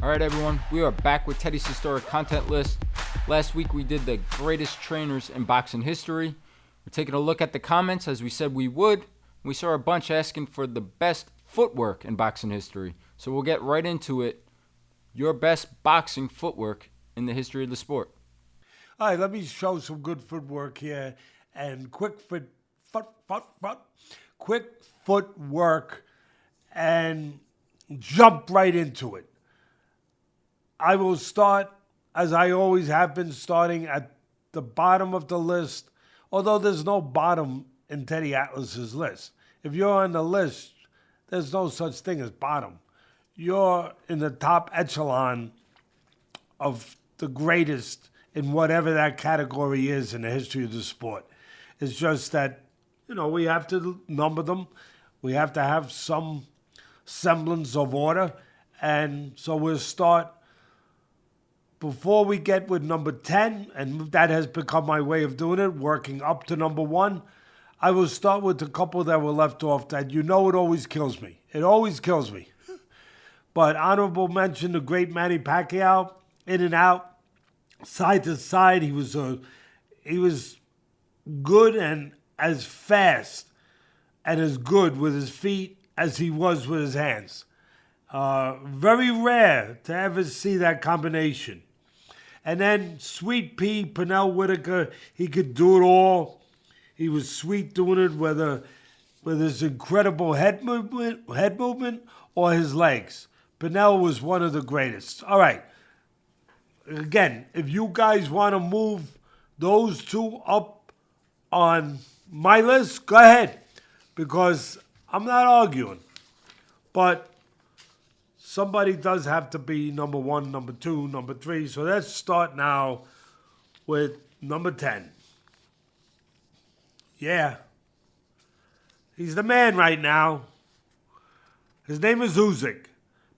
All right, everyone, we are back with Teddy's historic content list. Last week we did the greatest trainers in boxing history. We're taking a look at the comments as we said we would. We saw a bunch asking for the best footwork in boxing history. So we'll get right into it. Your best boxing footwork in the history of the sport. All right, let me show some good footwork here and quick footwork and jump right into it. I will start, as I always have been, starting at the bottom of the list, although there's no bottom in Teddy Atlas's list. If you're on the list, there's no such thing as bottom. You're in the top echelon of the greatest in whatever that category is in the history of the sport. It's just that, we have to number them. We have to have some semblance of order. And so we'll start before we get with number 10, and that has become my way of doing it, working up to number 1. I will start with the couple that were left off that it always kills me. It always kills me. But honorable mention, the great Manny Pacquiao, in and out, side to side. He was good and as fast and as good with his feet as he was with his hands. Very rare to ever see that combination. And then Sweet Pea, Pernell Whitaker, he could do it all. He was sweet doing it, whether with his incredible head movement or his legs. Pernell was one of the greatest. All right. Again, if you guys want to move those two up on my list, go ahead, because I'm not arguing. But somebody does have to be number 1, number 2, number 3. So let's start now with number 10. Yeah. He's the man right now. His name is Usyk.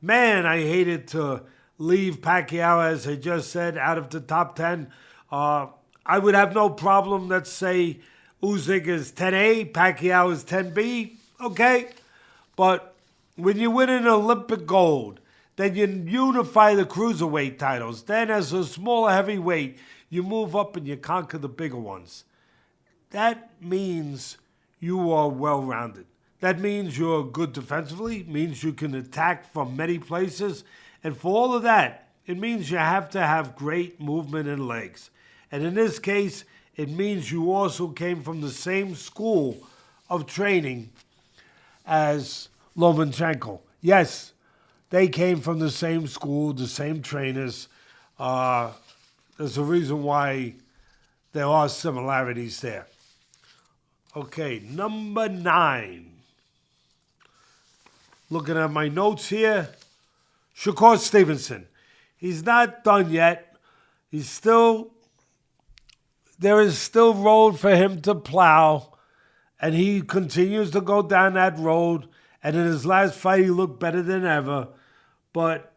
Man, I hated to leave Pacquiao, as I just said, out of the top 10. I would have no problem, let's say Usyk is 10A, Pacquiao is 10B. Okay. But when you win an Olympic gold, then you unify the cruiserweight titles. Then as a smaller heavyweight, you move up and you conquer the bigger ones. That means you are well-rounded. That means you're good defensively, means you can attack from many places. And for all of that, it means you have to have great movement and legs. And in this case, it means you also came from the same school of training as Lomachenko. Yes, they came from the same school, the same trainers. There's a reason why there are similarities there. Okay, number 9. Looking at my notes here, Shakur Stevenson. He's not done yet. There is still road for him to plow, and he continues to go down that road. And in his last fight, he looked better than ever, but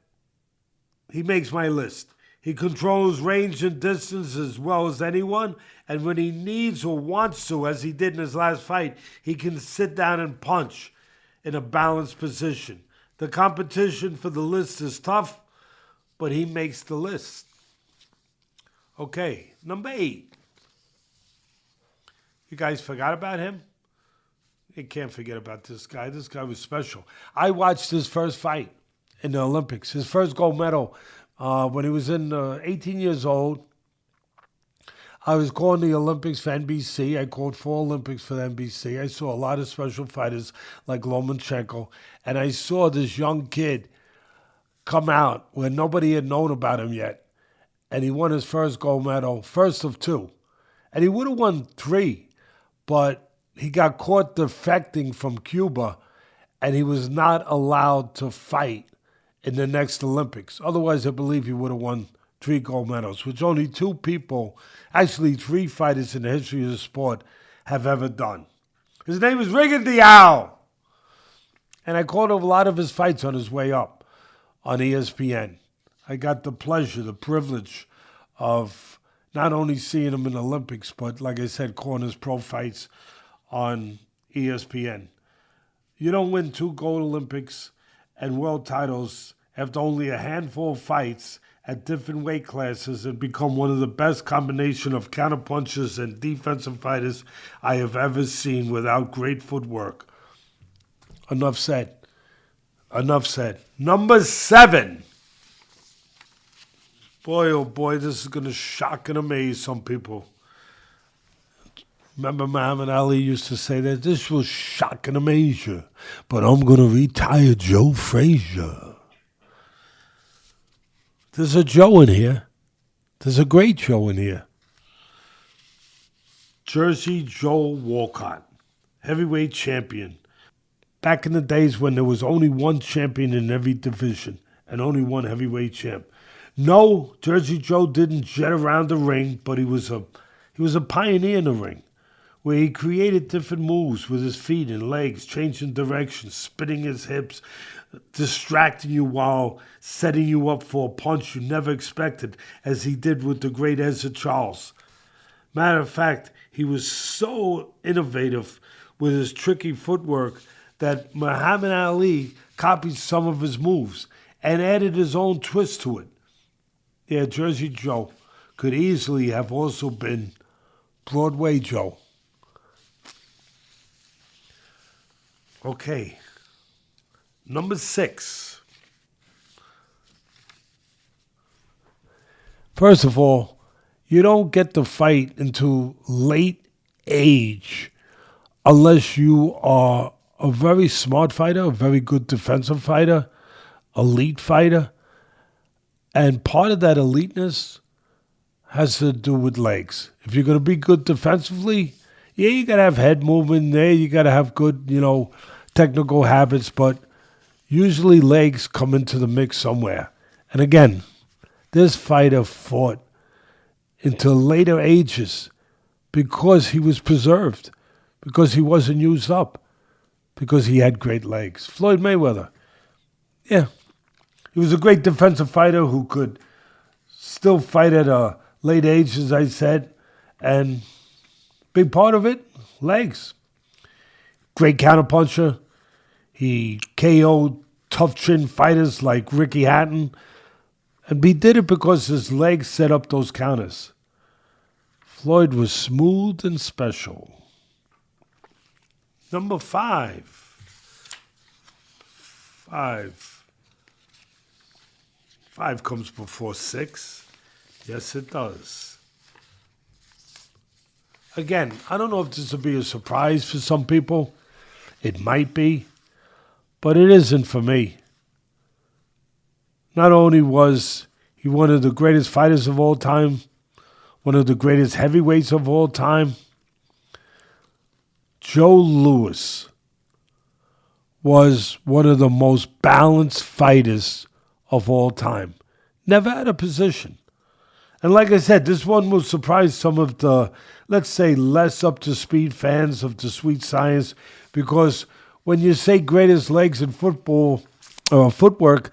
he makes my list. He controls range and distance as well as anyone, and when he needs or wants to, as he did in his last fight, he can sit down and punch in a balanced position. The competition for the list is tough, but he makes the list. Okay, number 8. You guys forgot about him? You can't forget about this guy. This guy was special. I watched his first fight in the Olympics, his first gold medal when he was 18 years old. I was calling the Olympics for NBC. I called 4 Olympics for the NBC. I saw a lot of special fighters like Lomachenko, and I saw this young kid come out where nobody had known about him yet, and he won his first gold medal, first of 2. And he would have won 3, but he got caught defecting from Cuba, and he was not allowed to fight in the next Olympics. Otherwise, I believe he would have won 3 gold medals, which only 2 people, actually 3 fighters in the history of the sport, have ever done. His name is Rigondeaux. And I called a lot of his fights on his way up on ESPN. I got the pleasure, the privilege of not only seeing him in the Olympics, but like I said, calling his pro fights on ESPN. You don't win 2 gold Olympics and world titles after only a handful of fights at different weight classes and become one of the best combination of counterpunchers and defensive fighters I have ever seen without great footwork. Enough said. Enough said. Number 7. Boy, oh boy, this is going to shock and amaze some people. Remember Muhammad Ali used to say that this will shock and amaze you, but I'm going to retire Joe Frazier. There's a Joe in here. There's a great Joe in here. Jersey Joe Walcott, heavyweight champion. Back in the days when there was only one champion in every division and only one heavyweight champ. No, Jersey Joe didn't jet around the ring, but he was a pioneer in the ring, where he created different moves with his feet and legs, changing directions, spinning his hips, distracting you while setting you up for a punch you never expected, as he did with the great Ezra Charles. Matter of fact, he was so innovative with his tricky footwork that Muhammad Ali copied some of his moves and added his own twist to it. Yeah, Jersey Joe could easily have also been Broadway Joe. Okay. Number 6. First of all, you don't get to fight into late age unless you are a very smart fighter, a very good defensive fighter, elite fighter. And part of that eliteness has to do with legs. If you're going to be good defensively, yeah, you got to have head movement there. You got to have good, technical habits. But usually legs come into the mix somewhere. And again, this fighter fought into later ages because he was preserved, because he wasn't used up, because he had great legs. Floyd Mayweather, yeah. He was a great defensive fighter who could still fight at a late age, as I said. And big part of it, legs. Great counterpuncher. He KO'd tough chin fighters like Ricky Hatton. And he did it because his legs set up those counters. Floyd was smooth and special. Number 5. 5 comes before 6. Yes, it does. Again, I don't know if this will be a surprise for some people. It might be, but it isn't for me. Not only was he one of the greatest fighters of all time, one of the greatest heavyweights of all time, Joe Louis was one of the most balanced fighters of all time. Never had a position. And like I said, this one will surprise some of the, let's say, less up-to-speed fans of the sweet science, because when you say greatest legs in football or footwork,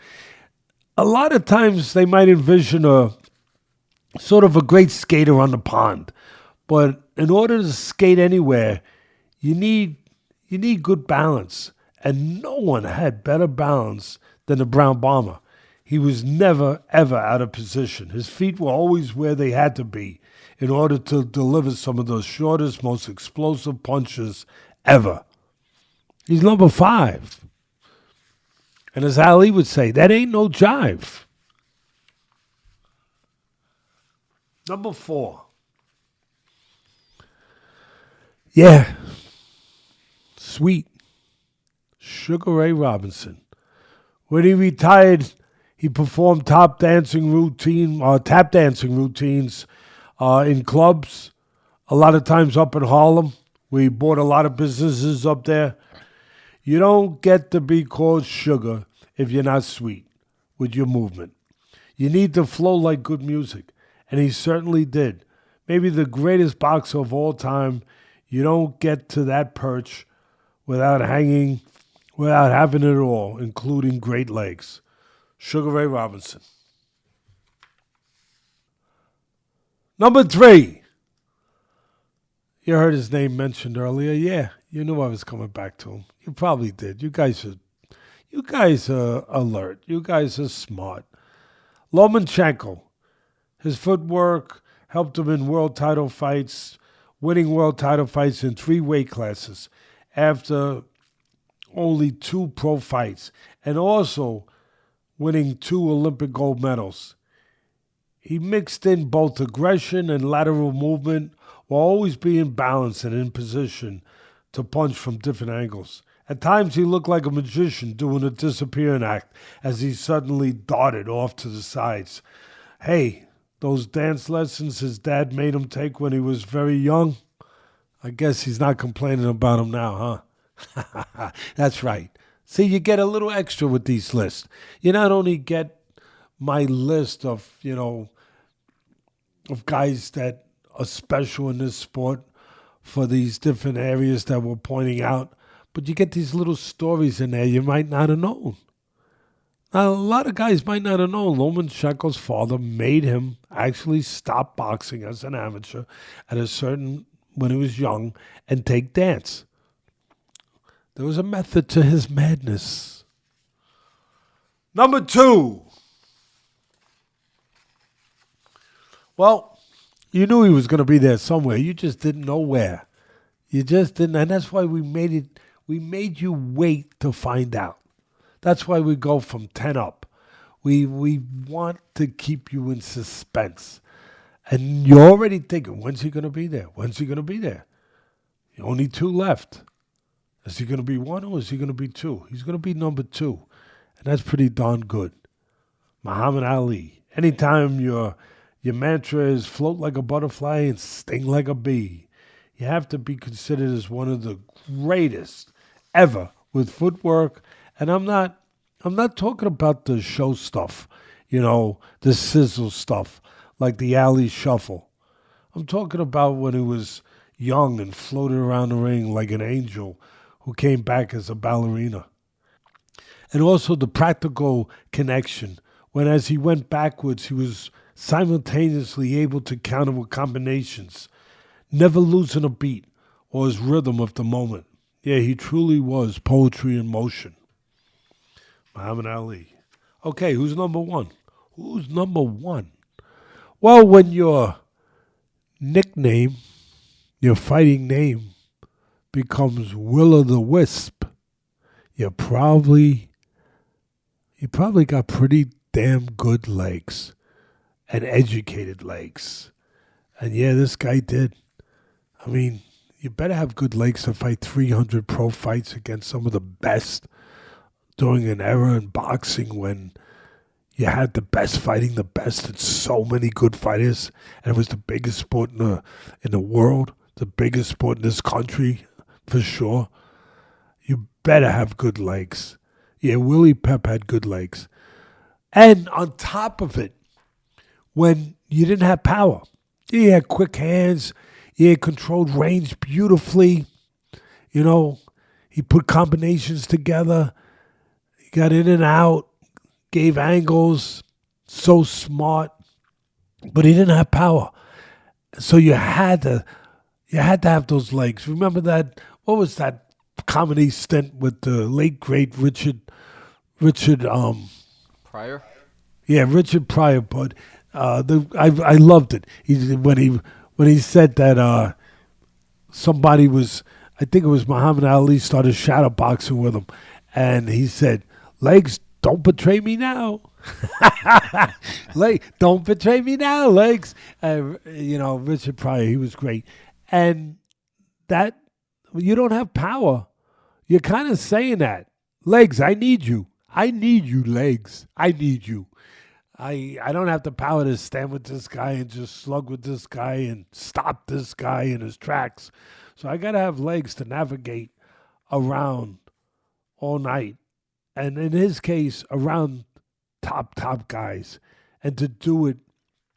a lot of times they might envision a sort of a great skater on the pond. But in order to skate anywhere, you need good balance. And no one had better balance than the Brown Bomber. He was never, ever out of position. His feet were always where they had to be in order to deliver some of those shortest, most explosive punches ever. He's number 5. And as Ali would say, that ain't no jive. Number 4. Yeah. Sweet. Sugar Ray Robinson. When he retired, he performed tap dancing routines in clubs, a lot of times up in Harlem. We bought a lot of businesses up there. You don't get to be called sugar if you're not sweet with your movement. You need to flow like good music, and he certainly did. Maybe the greatest boxer of all time. You don't get to that perch without having it all, including great legs. Sugar Ray Robinson. Number 3. You heard his name mentioned earlier. Yeah, you knew I was coming back to him. You probably did. You You guys are alert. You guys are smart. Lomachenko, his footwork helped him in world title fights, winning world title fights in 3 weight classes after only 2 pro fights, and also winning 2 Olympic gold medals. He mixed in both aggression and lateral movement while always being balanced and in position to punch from different angles. At times he looked like a magician doing a disappearing act as he suddenly darted off to the sides. Hey, those dance lessons his dad made him take when he was very young, I guess he's not complaining about them now, huh? That's right. See, you get a little extra with these lists. You not only get my list of, of guys that are special in this sport for these different areas that we're pointing out, but you get these little stories in there you might not have known. Now, a lot of guys might not have known Lomachenko's father made him actually stop boxing as an amateur when he was young and take dance. There was a method to his madness. Number 2. Well, you knew he was going to be there somewhere. You just didn't know where. You just didn't, and that's why we made you wait to find out. That's why we go from 10 up. We want to keep you in suspense. And you're already thinking, when's he going to be there? When's he going to be there? Only 2 left. Is he going to be 1 or is he going to be 2? He's going to be number 2. And that's pretty darn good. Muhammad Ali. Anytime your mantra is float like a butterfly and sting like a bee, you have to be considered as one of the greatest ever with footwork. And I'm not talking about the show stuff, the sizzle stuff, like the alley shuffle. I'm talking about when he was young and floated around the ring like an angel who came back as a ballerina. And also the practical connection, when as he went backwards, he was simultaneously able to counter with combinations, never losing a beat or his rhythm of the moment. Yeah, he truly was poetry in motion. Muhammad Ali. Okay, who's number 1? Who's number 1? Well, when your nickname, your fighting name, becomes Will-o'-the-Wisp, you probably got pretty damn good legs and educated legs. And yeah, this guy did. I mean, you better have good legs to fight 300 pro fights against some of the best during an era in boxing when you had the best fighting the best and so many good fighters, and it was the biggest sport in the world, the biggest sport in this country for sure. You better have good legs. Yeah, Willie Pep had good legs. And on top of it, when you didn't have power, he had quick hands, he had controlled range beautifully, he put combinations together, he got in and out, gave angles, so smart, but he didn't have power. So you had to have those legs. Remember that? What was that comedy stint with the late great Richard Pryor? Yeah, Richard Pryor. But I loved it. When he said that somebody was, I think it was Muhammad Ali, started shadow boxing with him, and he said, "Legs, don't betray me now." Don't betray me now, legs. Richard Pryor, he was great. And that, you don't have power. You're kind of saying that. Legs, I need you. I need you, legs. I need you. I don't have the power to stand with this guy and just slug with this guy and stop this guy in his tracks. So I got to have legs to navigate around all night. And in his case, around top guys. And to do it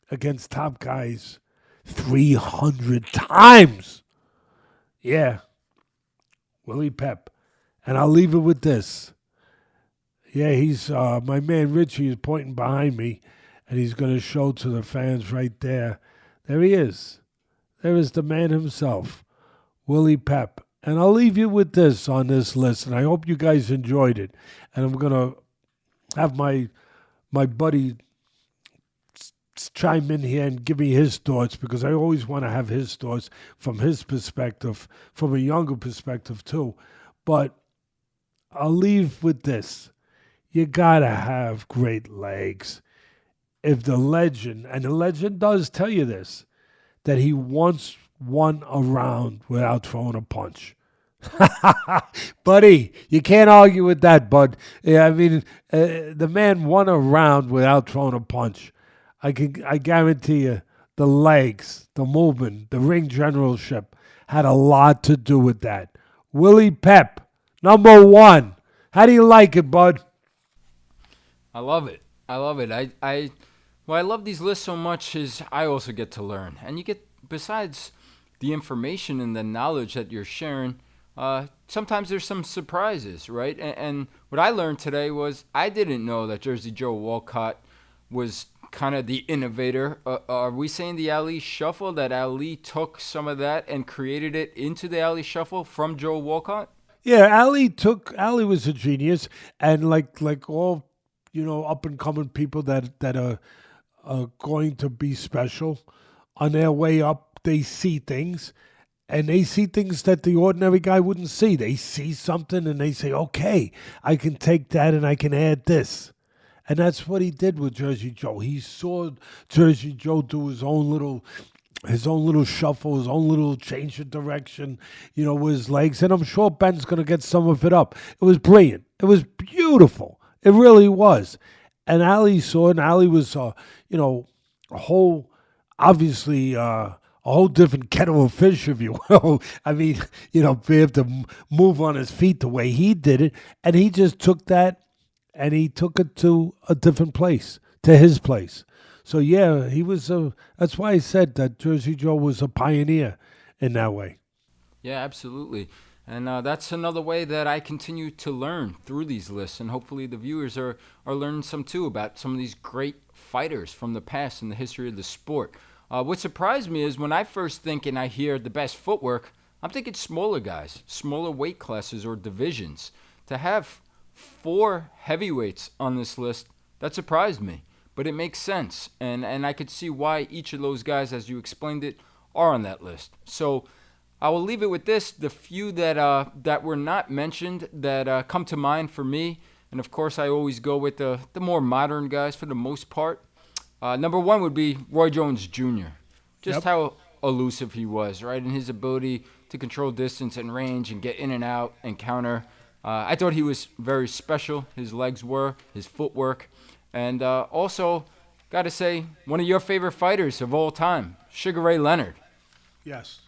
against top guys 300 times. Yeah. Willie Pep. And I'll leave it with this. Yeah, he's my man Richie is pointing behind me, and he's going to show to the fans right there. There he is. There is the man himself, Willie Pep. And I'll leave you with this on this list, and I hope you guys enjoyed it. And I'm going to have my buddy chime in here and give me his thoughts, because I always want to have his thoughts from his perspective, from a younger perspective too. But I'll leave with this. You got to have great legs. If the legend, and the legend does tell you this, that he once won a round without throwing a punch. Buddy, you can't argue with that, bud. Yeah, I mean, the man won a round without throwing a punch. I guarantee you, the legs, the movement, the ring generalship had a lot to do with that. Willie Pep, number 1. How do you like it, bud? I love it. I love it. I love these lists so much is I also get to learn. And you get, besides the information and the knowledge that you're sharing, sometimes there's some surprises, right? And what I learned today was I didn't know that Jersey Joe Walcott was kind of the innovator. Are we saying the Ali Shuffle, that Ali took some of that and created it into the Ali Shuffle from Joe Walcott? Yeah, Ali was a genius, and like all, up and coming people that are going to be special, on their way up, they see things. And they see things that the ordinary guy wouldn't see. They see something and they say, okay, I can take that and I can add this. And that's what he did with Jersey Joe. He saw Jersey Joe do his own little shuffle, his own little change of direction, with his legs. And I'm sure Ben's going to get some of it up. It was brilliant. It was beautiful. It really was. And Ali saw it, and Ali was, a whole, obviously, a whole different kettle of fish, if you will. I mean, be able to move on his feet the way he did it. And he just took that and he took it to a different place, to his place. So, yeah, that's why I said that Jersey Joe was a pioneer in that way. Yeah, absolutely. And that's another way that I continue to learn through these lists. And hopefully the viewers are learning some too about some of these great fighters from the past in the history of the sport. What surprised me is when I first think and I hear the best footwork, I'm thinking smaller guys, smaller weight classes or divisions. To have 4 heavyweights on this list, that surprised me. But it makes sense. And I could see why each of those guys, as you explained it, are on that list. So I will leave it with this. The few that were not mentioned that come to mind for me, and of course I always go with the more modern guys for the most part. Number 1 would be Roy Jones Jr. Just how elusive he was, right? And his ability to control distance and range and get in and out and counter. I thought he was very special. His legs were, his footwork. And also, got to say, one of your favorite fighters of all time, Sugar Ray Leonard. Yes.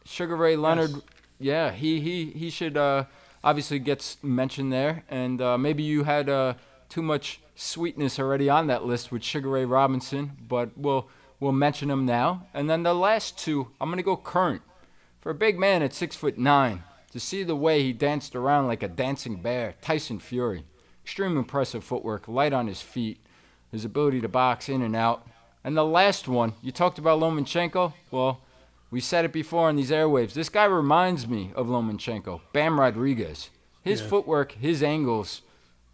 Sugar Ray Leonard, yes. Yeah, he should obviously gets mentioned there. And maybe you had too much sweetness already on that list with Sugar Ray Robinson, but we'll mention him now. And then the last 2, I'm going to go current. For a big man at 6'9", to see the way he danced around like a dancing bear, Tyson Fury. Extremely impressive footwork, light on his feet, his ability to box in and out. And the last one, you talked about Lomachenko. Well, we said it before on these airwaves. This guy reminds me of Lomachenko, Bam Rodriguez. His footwork, his angles,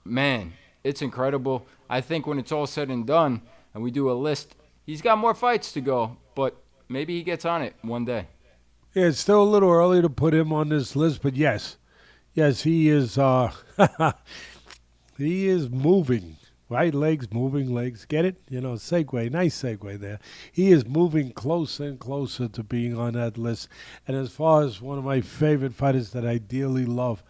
man, it's incredible. I think when it's all said and done and we do a list, he's got more fights to go, but maybe he gets on it one day. Yeah, it's still a little early to put him on this list, but yes, he is. He is moving, right? Legs, moving legs. Get it? Segue. Nice segue there. He is moving closer and closer to being on that list. And as far as one of my favorite fighters that I dearly love,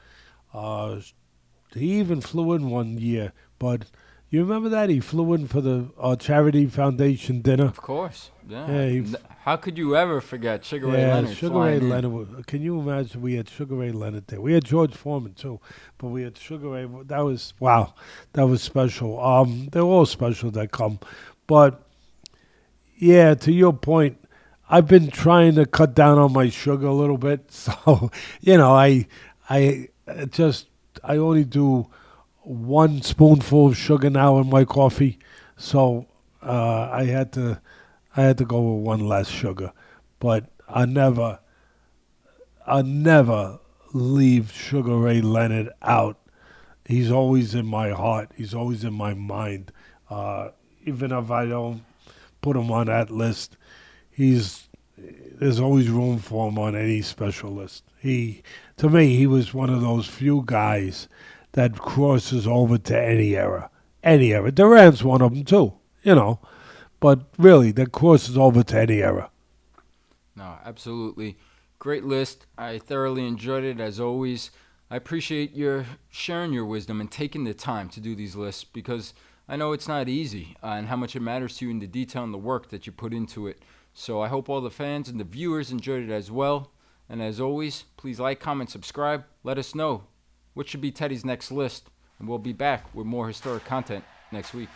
he even flew in one year. But you remember that? He flew in for the charity foundation dinner. Of course. Yeah. How could you ever forget Sugar Ray Leonard? Sugar Ray Leonard. Can you imagine? We had Sugar Ray Leonard there. We had George Foreman too, but we had Sugar Ray. That was That was special. They're all special that come, but yeah. To your point, I've been trying to cut down on my sugar a little bit. So I only do 1 spoonful of sugar now in my coffee. So I had to go with 1 less sugar, but I never I'll never leave Sugar Ray Leonard out. He's always in my heart. He's always in my mind. Even if I don't put him on that list, there's always room for him on any special list. To me, he was one of those few guys that crosses over to any era. Any era. Duran's one of them too, But really, that crosses over to any era. No, absolutely. Great list. I thoroughly enjoyed it as always. I appreciate your sharing your wisdom and taking the time to do these lists because I know it's not easy and how much it matters to you in the detail and the work that you put into it. So I hope all the fans and the viewers enjoyed it as well. And as always, please like, comment, subscribe. Let us know what should be Teddy's next list. And we'll be back with more historic content next week.